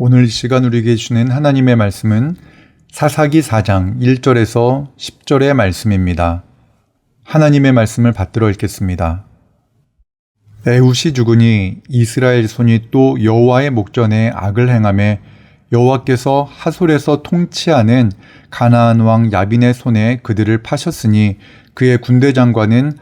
오늘 이 시간 우리에게 주는 하나님의 말씀은 사사기 4장 1절에서 10절의 말씀입니다. 하나님의 말씀을 받들어 읽겠습니다. 에훗이 죽으니 이스라엘 손이 또 여호와의 목전에 악을 행하매 여호와께서 하솔에서 통치하는 가나안 왕 야빈의 손에 그들을 파셨으니 그의 군대 장관은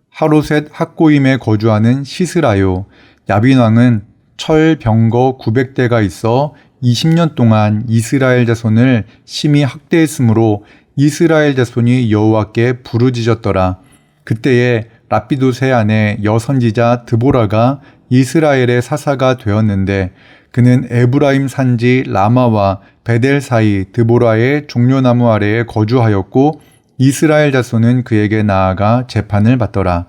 하로셋 학고임에 거주하는 시스라요. 야빈 왕은 철 병거 900대가 있어 20년 동안 이스라엘 자손을 심히 학대했으므로 이스라엘 자손이 여호와께 부르짖었더라. 그때에 라피도세 아내 여선지자 드보라가 이스라엘의 사사가 되었는데 그는 에브라임 산지 라마와 베델 사이 드보라의 종려나무 아래에 거주하였고 이스라엘 자손은 그에게 나아가 재판을 받더라.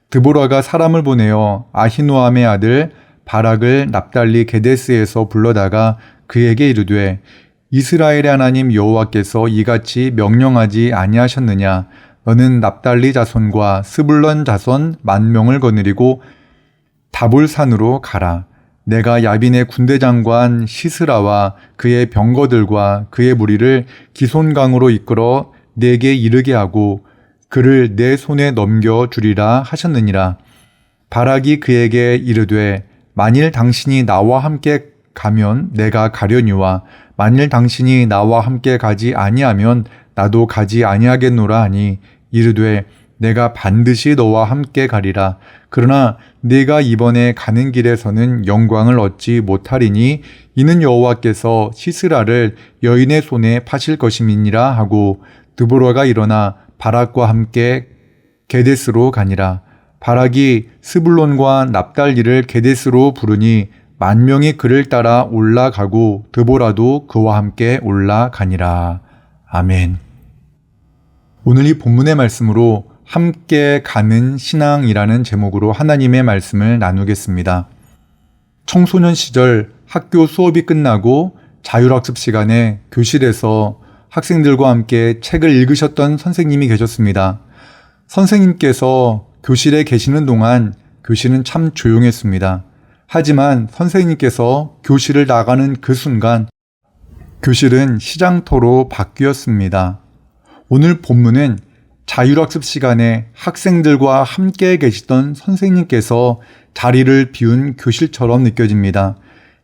드보라가 사람을 보내어 아히노암의 아들 바락을 납달리 게데스에서 불러다가 그에게 이르되 이스라엘의 하나님 여호와께서 이같이 명령하지 아니하셨느냐. 너는 납달리 자손과 스불론 자손 10,000명을 거느리고 다볼산으로 가라. 내가 야빈의 군대 장관 시스라와 그의 병거들과 그의 무리를 기손강으로 이끌어 내게 이르게 하고 그를 내 손에 넘겨 주리라 하셨느니라. 바락이 그에게 이르되 만일 당신이 나와 함께 가면 내가 가려니와 만일 당신이 나와 함께 가지 아니하면 나도 가지 아니하겠노라 하니 이르되 내가 반드시 너와 함께 가리라. 그러나 네가 이번에 가는 길에서는 영광을 얻지 못하리니 이는 여호와께서 시스라를 여인의 손에 파실 것임이니라 하고 드보라가 일어나 바락과 함께 게데스로 가니라. 바락이 스불론과 납달리를 게데스로 부르니 10,000명이 그를 따라 올라가고 드보라도 그와 함께 올라가니라. 아멘. 오늘 이 본문의 말씀으로 함께 가는 신앙이라는 제목으로 하나님의 말씀을 나누겠습니다. 청소년 시절 학교 수업이 끝나고 자율학습 시간에 교실에서 학생들과 함께 책을 읽으셨던 선생님이 계셨습니다. 선생님께서 교실에 계시는 동안 교실은 참 조용했습니다. 하지만 선생님께서 교실을 나가는 그 순간 교실은 시장터로 바뀌었습니다. 오늘 본문은 자율학습 시간에 학생들과 함께 계시던 선생님께서 자리를 비운 교실처럼 느껴집니다.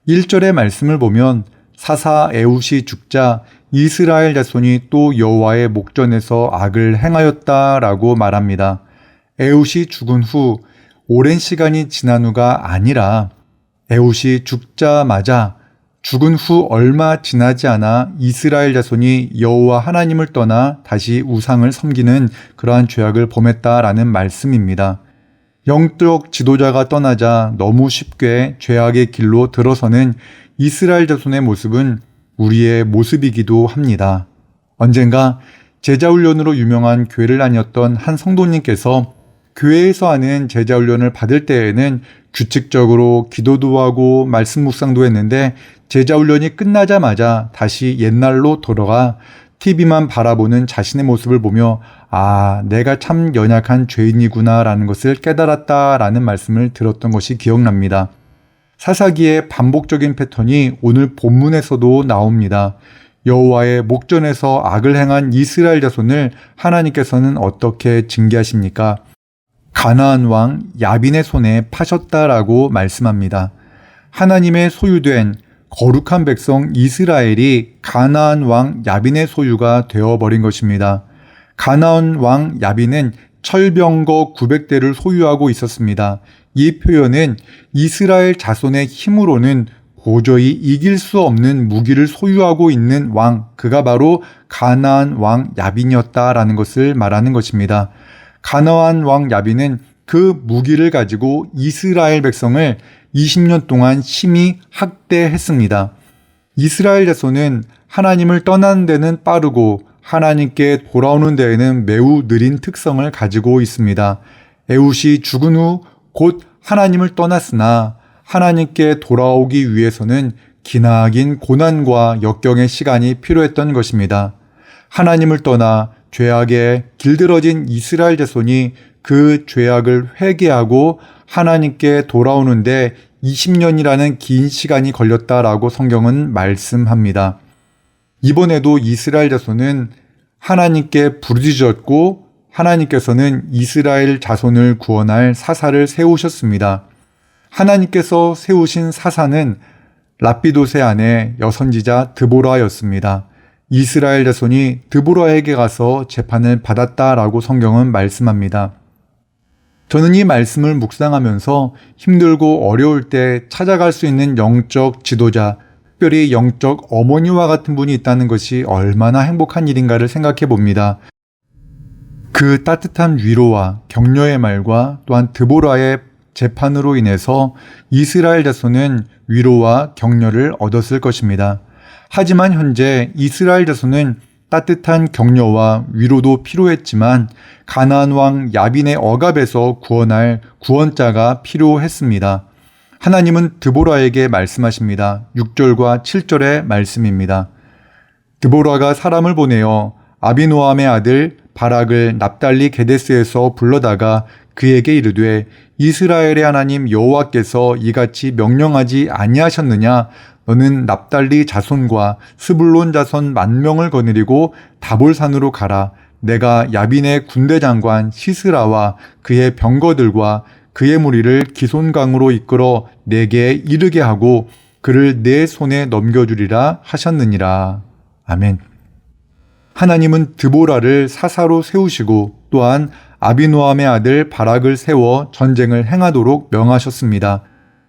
1절의 말씀을 보면 사사 에훗이 죽자 이스라엘 자손이 또 여호와의 목전에서 악을 행하였다라고 말합니다. 에훗이 죽은 후 오랜 시간이 지난 후가 아니라 에훗이 죽자마자 죽은 후 얼마 지나지 않아 이스라엘 자손이 여호와 하나님을 떠나 다시 우상을 섬기는 그러한 죄악을 범했다라는 말씀입니다. 영적 지도자가 떠나자 너무 쉽게 죄악의 길로 들어서는 이스라엘 자손의 모습은 우리의 모습이기도 합니다. 언젠가 제자훈련으로 유명한 교회를 다녔던 한 성도님께서 교회에서 하는 제자훈련을 받을 때에는 규칙적으로 기도도 하고 말씀 묵상도 했는데 제자훈련이 끝나자마자 다시 옛날로 돌아가 TV만 바라보는 자신의 모습을 보며 내가 참 연약한 죄인이구나 라는 것을 깨달았다라는 말씀을 들었던 것이 기억납니다. 사사기의 반복적인 패턴이 오늘 본문에서도 나옵니다. 여호와의 목전에서 악을 행한 이스라엘 자손을 하나님께서는 어떻게 징계하십니까? 가나안 왕 야빈의 손에 파셨다라고 말씀합니다. 하나님의 소유된 거룩한 백성 이스라엘이 가나안 왕 야빈의 소유가 되어버린 것입니다. 가나안 왕 야빈은 철병거 900대를 소유하고 있었습니다. 이 표현은 이스라엘 자손의 힘으로는 도저히 이길 수 없는 무기를 소유하고 있는 왕, 그가 바로 가나안 왕 야빈이었다라는 것을 말하는 것입니다. 가나안 왕 야빈은 그 무기를 가지고 이스라엘 백성을 20년 동안 심히 학대했습니다. 이스라엘 자손은 하나님을 떠나는 데는 빠르고 하나님께 돌아오는 데에는 매우 느린 특성을 가지고 있습니다. 에훗이 죽은 후 곧 하나님을 떠났으나 하나님께 돌아오기 위해서는 기나긴 고난과 역경의 시간이 필요했던 것입니다. 하나님을 떠나 죄악에 길들어진 이스라엘 자손이 그 죄악을 회개하고 하나님께 돌아오는데 20년이라는 긴 시간이 걸렸다라고 성경은 말씀합니다. 이번에도 이스라엘 자손은 하나님께 부르짖었고 하나님께서는 이스라엘 자손을 구원할 사사를 세우셨습니다. 하나님께서 세우신 사사는 랍비돗의 아내 여선지자 드보라였습니다. 이스라엘 자손이 드보라에게 가서 재판을 받았다라고 성경은 말씀합니다. 저는 이 말씀을 묵상하면서 힘들고 어려울 때 찾아갈 수 있는 영적 지도자, 특별히 영적 어머니와 같은 분이 있다는 것이 얼마나 행복한 일인가를 생각해 봅니다. 그 따뜻한 위로와 격려의 말과 또한 드보라의 재판으로 인해서 이스라엘 자손은 위로와 격려를 얻었을 것입니다. 하지만 현재 이스라엘 자손은 따뜻한 격려와 위로도 필요했지만 가나안 왕 야빈의 억압에서 구원할 구원자가 필요했습니다. 하나님은 드보라에게 말씀하십니다. 6절과 7절의 말씀입니다. 드보라가 사람을 보내어 아비노함의 아들 바락을 납달리 게데스에서 불러다가 그에게 이르되 이스라엘의 하나님 여호와께서 이같이 명령하지 아니하셨느냐? 너는 납달리 자손과 스불론 자손 10,000명을 거느리고 다볼산으로 가라. 내가 야빈의 군대 장관 시스라와 그의 병거들과 그의 무리를 기손강으로 이끌어 내게 이르게 하고 그를 내 손에 넘겨주리라 하셨느니라. 아멘. 하나님은 드보라를 사사로 세우시고 또한 아비노함의 아들 바락을 세워 전쟁을 행하도록 명하셨습니다.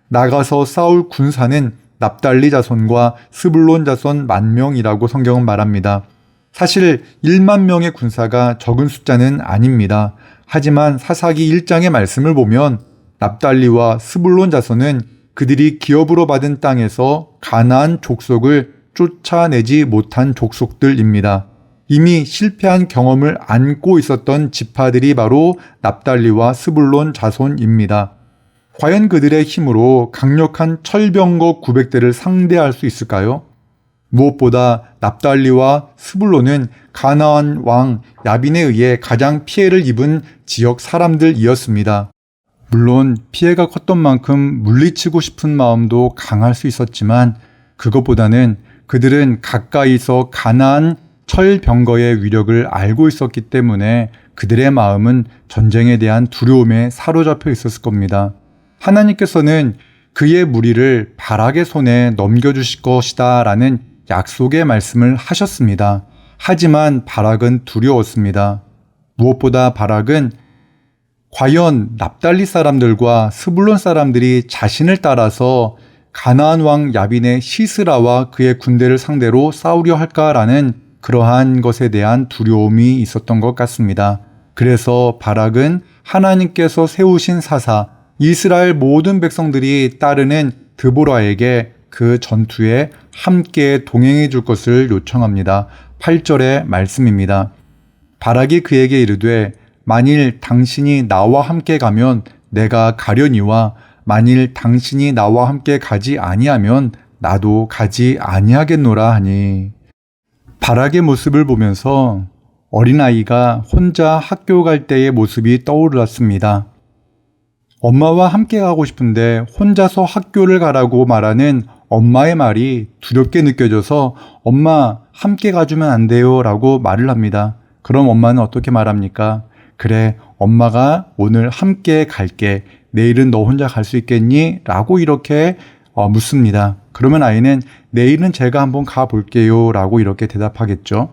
나가서 싸울 군사는 납달리 자손과 스불론 자손 10,000명이라고 성경은 말합니다. 사실 10,000명의 군사가 적은 숫자는 아닙니다. 하지만 사사기 1장의 말씀을 보면 납달리와 스불론 자손은 그들이 기업으로 받은 땅에서 가나안 족속을 쫓아내지 못한 족속들입니다. 이미 실패한 경험을 안고 있었던 지파들이 바로 납달리와 스불론 자손입니다. 과연 그들의 힘으로 강력한 철병거 900대를 상대할 수 있을까요? 무엇보다 납달리와 스불론은 가나안 왕 야빈에 의해 가장 피해를 입은 지역 사람들이었습니다. 물론 피해가 컸던 만큼 물리치고 싶은 마음도 강할 수 있었지만 그것보다는 그들은 가까이서 가나안 철병거의 위력을 알고 있었기 때문에 그들의 마음은 전쟁에 대한 두려움에 사로잡혀 있었을 겁니다. 하나님께서는 그의 무리를 바락의 손에 넘겨주실 것이다 라는 약속의 말씀을 하셨습니다. 하지만 바락은 두려웠습니다. 무엇보다 바락은 과연 납달리 사람들과 스불론 사람들이 자신을 따라서 가나안 왕 야빈의 시스라와 그의 군대를 상대로 싸우려 할까라는 그러한 것에 대한 두려움이 있었던 것 같습니다. 그래서 바락은 하나님께서 세우신 사사, 이스라엘 모든 백성들이 따르는 드보라에게 그 전투에 함께 동행해 줄 것을 요청합니다. 8절의 말씀입니다. 바락이 그에게 이르되 만일 당신이 나와 함께 가면 내가 가려니와 만일 당신이 나와 함께 가지 아니하면 나도 가지 아니하겠노라 하니. 바락의 모습을 보면서 어린아이가 혼자 학교 갈 때의 모습이 떠올랐습니다. 엄마와 함께 가고 싶은데 혼자서 학교를 가라고 말하는 엄마의 말이 두렵게 느껴져서 엄마 함께 가주면 안 돼요 라고 말을 합니다. 그럼 엄마는 어떻게 말합니까? 그래, 엄마가 오늘 함께 갈게. 내일은 너 혼자 갈 수 있겠니? 라고 이렇게 묻습니다. 그러면 아이는 내일은 제가 한번 가볼게요 라고 이렇게 대답하겠죠.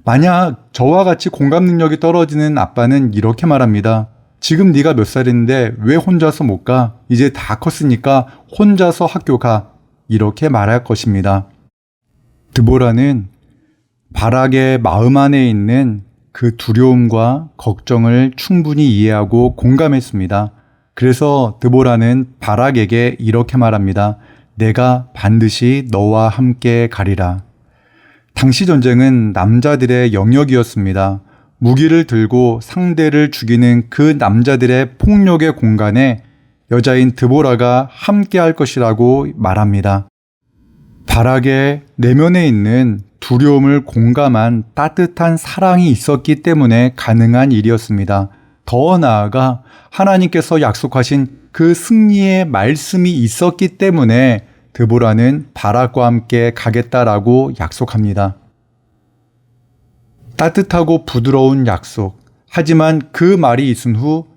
만약 저와 같이 공감 능력이 떨어지는 아빠는 이렇게 말합니다. 지금 네가 몇 살인데 왜 혼자서 못 가? 이제 다 컸으니까 혼자서 학교 가. 이렇게 말할 것입니다. 드보라는 바락의 마음 안에 있는 그 두려움과 걱정을 충분히 이해하고 공감했습니다. 그래서 드보라는 바락에게 이렇게 말합니다. 내가 반드시 너와 함께 가리라. 당시 전쟁은 남자들의 영역이었습니다. 무기를 들고 상대를 죽이는 그 남자들의 폭력의 공간에 여자인 드보라가 함께 할 것이라고 말합니다. 바락의 내면에 있는 두려움을 공감한 따뜻한 사랑이 있었기 때문에 가능한 일이었습니다. 더 나아가 하나님께서 약속하신 그 승리의 말씀이 있었기 때문에 드보라는 바락과 함께 가겠다라고 약속합니다. 따뜻하고 부드러운 약속. 하지만 그 말이 있은 후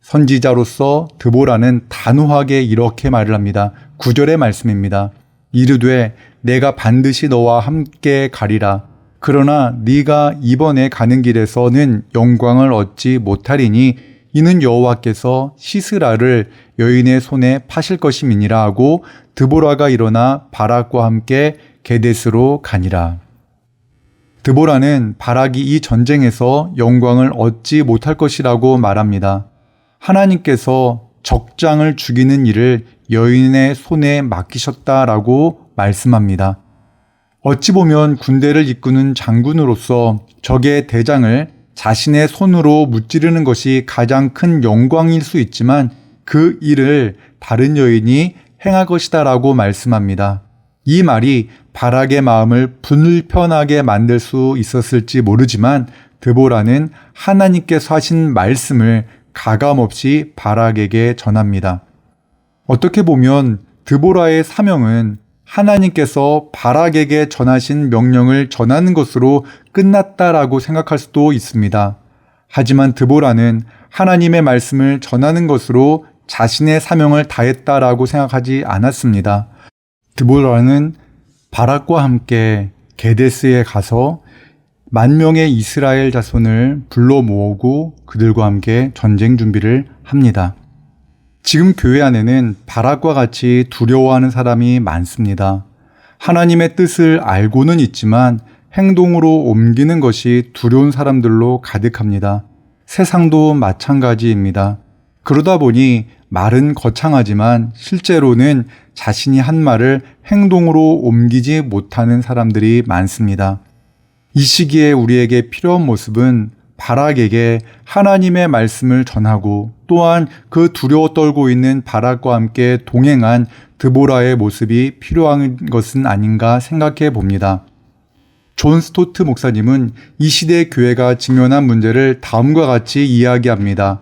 선지자로서 드보라는 단호하게 이렇게 말을 합니다. 9절의 말씀입니다. 이르되 내가 반드시 너와 함께 가리라. 그러나 네가 이번에 가는 길에서는 영광을 얻지 못하리니 이는 여호와께서 시스라를 여인의 손에 파실 것임이니라 하고 드보라가 일어나 바락과 함께 게데스로 가니라. 드보라는 바락이 이 전쟁에서 영광을 얻지 못할 것이라고 말합니다. 하나님께서 적장을 죽이는 일을 여인의 손에 맡기셨다라고 말씀합니다. 어찌 보면 군대를 이끄는 장군으로서 적의 대장을 자신의 손으로 무찌르는 것이 가장 큰 영광일 수 있지만 그 일을 다른 여인이 행할 것이다라고 말씀합니다. 이 말이 바락의 마음을 불편하게 만들 수 있었을지 모르지만 드보라는 하나님께서 하신 말씀을 가감없이 바락에게 전합니다. 어떻게 보면 드보라의 사명은 하나님께서 바락에게 전하신 명령을 전하는 것으로 끝났다라고 생각할 수도 있습니다. 하지만 드보라는 하나님의 말씀을 전하는 것으로 자신의 사명을 다했다라고 생각하지 않았습니다. 드보라는 바락과 함께 게데스에 가서 10,000명의 이스라엘 자손을 불러 모으고 그들과 함께 전쟁 준비를 합니다. 지금 교회 안에는 바락과 같이 두려워하는 사람이 많습니다. 하나님의 뜻을 알고는 있지만 행동으로 옮기는 것이 두려운 사람들로 가득합니다. 세상도 마찬가지입니다. 그러다 보니 말은 거창하지만 실제로는 자신이 한 말을 행동으로 옮기지 못하는 사람들이 많습니다. 이 시기에 우리에게 필요한 모습은 바락에게 하나님의 말씀을 전하고 또한 그 두려워 떨고 있는 바락과 함께 동행한 드보라의 모습이 필요한 것은 아닌가 생각해 봅니다. 존 스토트 목사님은 이 시대 교회가 직면한 문제를 다음과 같이 이야기합니다.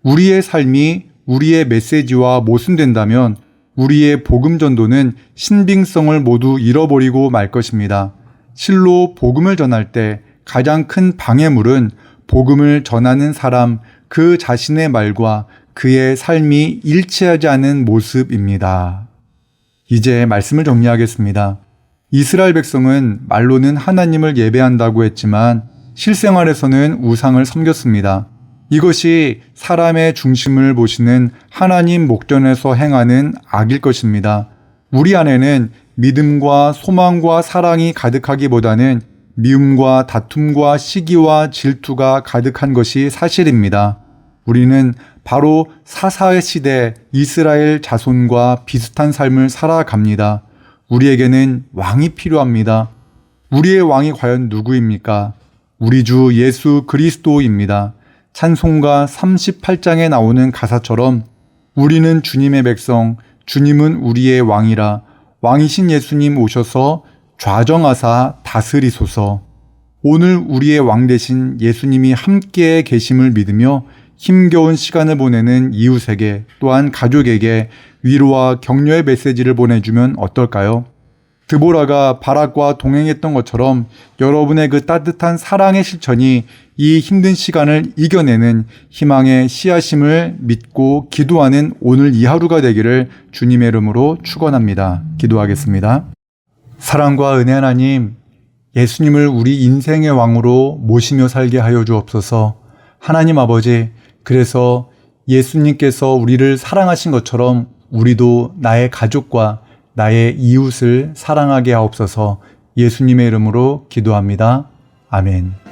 우리의 삶이 우리의 메시지와 모순된다면 우리의 복음 전도는 신빙성을 모두 잃어버리고 말 것입니다. 실로 복음을 전할 때 가장 큰 방해물은 복음을 전하는 사람 그 자신의 말과 그의 삶이 일치하지 않은 모습입니다. 이제 말씀을 정리하겠습니다. 이스라엘 백성은 말로는 하나님을 예배한다고 했지만 실생활에서는 우상을 섬겼습니다. 이것이 사람의 중심을 보시는 하나님 목전에서 행하는 악일 것입니다. 우리 안에는 믿음과 소망과 사랑이 가득하기보다는 미움과 다툼과 시기와 질투가 가득한 것이 사실입니다. 우리는 바로 사사의 시대 이스라엘 자손과 비슷한 삶을 살아갑니다. 우리에게는 왕이 필요합니다. 우리의 왕이 과연 누구입니까? 우리 주 예수 그리스도입니다. 찬송가 38장에 나오는 가사처럼 우리는 주님의 백성, 주님은 우리의 왕이라 왕이신 예수님 오셔서 좌정하사 다스리소서. 오늘 우리의 왕 되신 예수님이 함께 계심을 믿으며 힘겨운 시간을 보내는 이웃에게 또한 가족에게 위로와 격려의 메시지를 보내주면 어떨까요? 드보라가 바락과 동행했던 것처럼 여러분의 그 따뜻한 사랑의 실천이 이 힘든 시간을 이겨내는 희망의 씨앗임을 믿고 기도하는 오늘 이 하루가 되기를 주님의 이름으로 축원합니다. 기도하겠습니다. 사랑과 은혜 하나님, 예수님을 우리 인생의 왕으로 모시며 살게 하여 주옵소서. 하나님 아버지, 그래서 예수님께서 우리를 사랑하신 것처럼 우리도 나의 가족과 나의 이웃을 사랑하게 하옵소서. 예수님의 이름으로 기도합니다. 아멘.